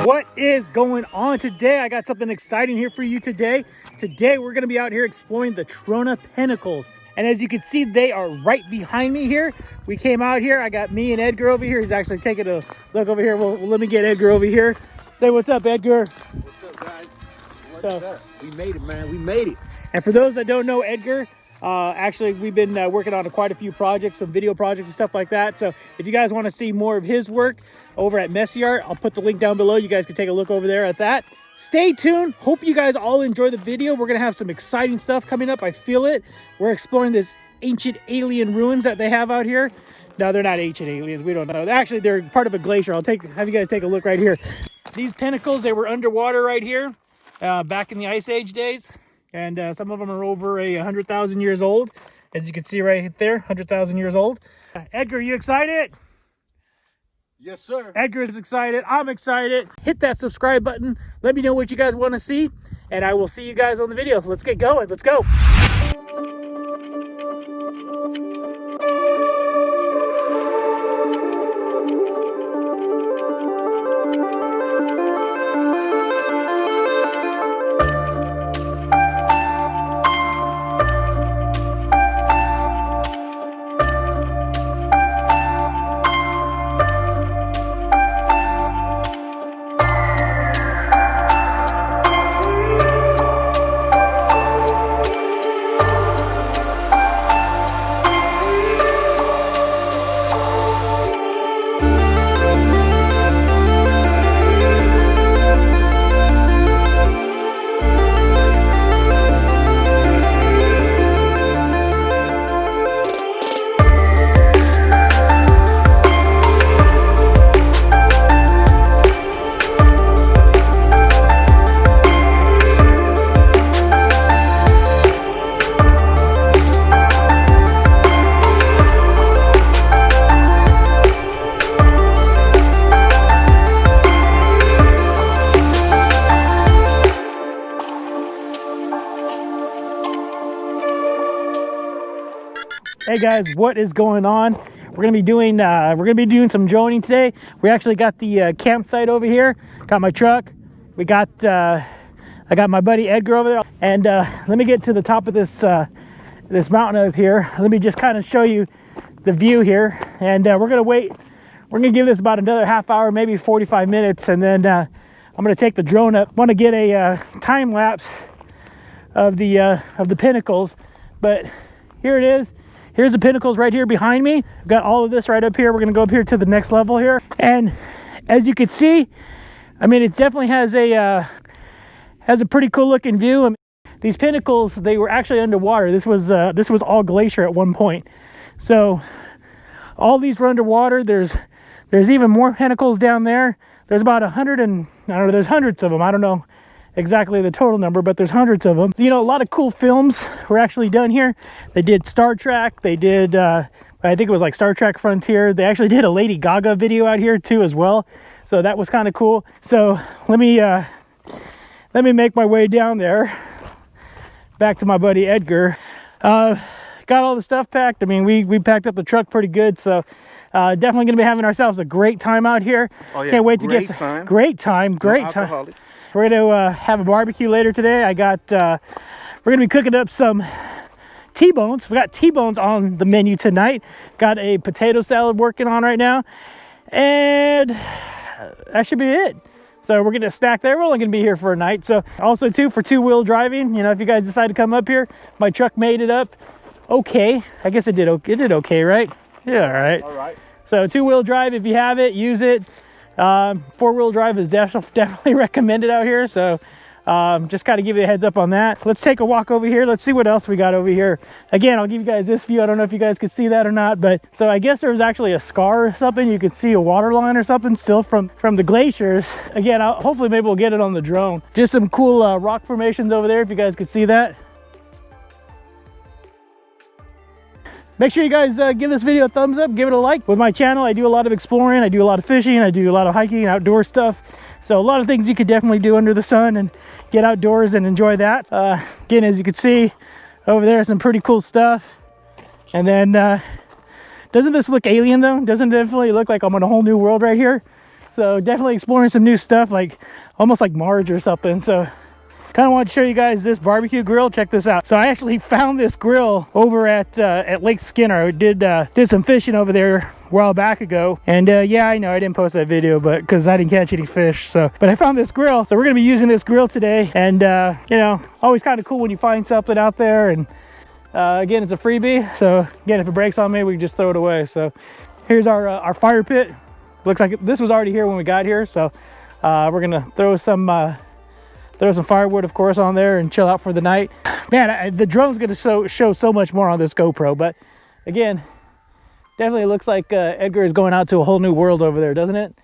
What is going on today? I got something exciting here for you today. Today we're going to be out here exploring the Trona Pinnacles. And as you can see, they are right behind me here. We came out here. I got me and Edgar over here. He's actually taking a look over here. Well, let me get Edgar over here. Say what's up, Edgar. What's up, guys? What's up? We made it, man. We made it. And for those that don't know Edgar, actually we've been working on quite a few projects, some video projects and stuff like that. So if you guys want to see more of his work over at Messy Art, I'll put the link down below. You guys can take a look over there at that. Stay tuned. Hope you guys all enjoy the video. We're gonna have some exciting stuff coming up. I feel it. We're exploring this ancient alien ruins that they have out here. No, they're not ancient aliens. We don't know. Actually, they're part of a glacier. Have you guys take a look right here. These pinnacles, they were underwater right here back in the Ice Age days. And some of them are over 100,000 years old. As you can see right there, 100,000 years old. Edgar, you excited? Yes, sir. Edgar is excited. I'm excited. Hit that subscribe button. Let me know what you guys want to see. And I will see you guys on the video. Let's get going. Let's go. Hey guys, what is going on? We're gonna be doing some droning today. We actually got the campsite over here. Got my truck. We got I got my buddy Edgar over there. And let me get to the top of this this mountain up here. Let me just kind of show you the view here. And we're gonna wait. We're gonna give this about another half hour, maybe 45 minutes, and then I'm gonna take the drone up. Want to get a time lapse of the pinnacles, but here it is. Here's the pinnacles right here behind me. I've got all of this right up here. We're gonna go up here to the next level here. And as you can see, I mean, it definitely has a pretty cool looking view. I mean, these pinnacles, they were actually underwater. This was all glacier at one point. So all these were underwater. There's even more pinnacles down there. There's about 100 and, I don't know, there's hundreds of them. I don't know exactly the total number, but there's hundreds of them. You know, a lot of cool films were actually done here. They did Star Trek. They did I think it was like Star Trek Frontier. They actually did a Lady Gaga video out here too as well, so that was kind of cool. So let me make my way down there back to my buddy Edgar. Got all the stuff packed. I mean, we packed up the truck pretty good, so definitely gonna be having ourselves a great time out here. Oh, yeah. Can't wait to get some great time. We're gonna have a barbecue later today. We're gonna be cooking up some T-bones. We got T-bones on the menu tonight. Got a potato salad working on right now, and that should be it. So we're gonna stack there. We're only gonna be here for a night. So also too, for two-wheel driving, you know, if you guys decide to come up here, my truck made it up okay. I guess it did okay, right? Yeah, all right. So two-wheel drive, if you have it, use it. Four-wheel drive is definitely recommended out here, so just got to give you a heads up on that. Let's take a walk over here. Let's see what else we got over here. Again, I'll give you guys this view. I don't know if you guys could see that or not, but so I guess there was actually a scar or something. You could see a water line or something still from the glaciers. Again, hopefully maybe we'll get it on the drone. Just some cool rock formations over there if you guys could see that. Make sure you guys give this video a thumbs up, give it a like. With my channel, I do a lot of exploring, I do a lot of fishing, I do a lot of hiking, outdoor stuff. So a lot of things you could definitely do under the sun and get outdoors and enjoy that. Again, as you can see over there, some pretty cool stuff. And then, doesn't this look alien though? Doesn't it definitely look like I'm in a whole new world right here? So definitely exploring some new stuff, like almost like Marge or something. So kind of want to show you guys this barbecue grill. Check this out. So I actually found this grill over at Lake Skinner. I did some fishing over there a while back ago, and yeah, I know I didn't post that video, but because I didn't catch any fish. So, but I found this grill, so we're gonna be using this grill today. And you know, always kind of cool when you find something out there. And again, it's a freebie. So again, if it breaks on me, we can just throw it away. So here's our fire pit. Looks like this was already here when we got here. So we're gonna throw some firewood, of course, on there and chill out for the night. Man, the drone's gonna show so much more on this GoPro, but again, definitely looks like Edgar is going out to a whole new world over there, doesn't it?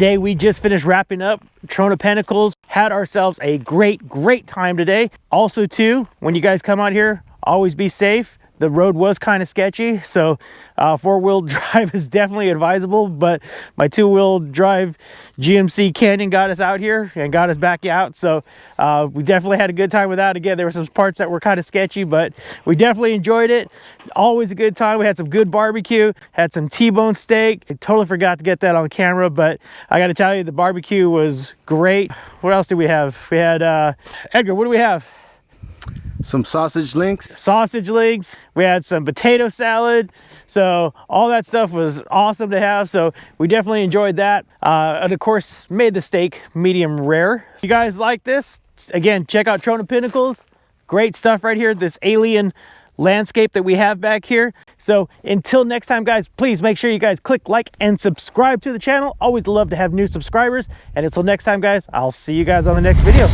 day we just finished wrapping up Trona Pinnacles. Had ourselves a great time today. Also too, when you guys come out here, always be safe. The road was kind of sketchy, so four-wheel drive is definitely advisable, but my two-wheel drive GMC Canyon got us out here and got us back out, so we definitely had a good time with that. Again, there were some parts that were kind of sketchy, but we definitely enjoyed it. Always a good time. We had some good barbecue, had some T-bone steak. I totally forgot to get that on camera, but I got to tell you, the barbecue was great. What else did we have? We had, Edgar, what do we have? Some sausage links. Sausage links. We had some potato salad. So all that stuff was awesome to have. So we definitely enjoyed that. And of course, made the steak medium rare. If you guys like this, again, check out Trona Pinnacles. Great stuff right here. This alien landscape that we have back here. So until next time, guys, please make sure you guys click like and subscribe to the channel. Always love to have new subscribers. And until next time, guys, I'll see you guys on the next video.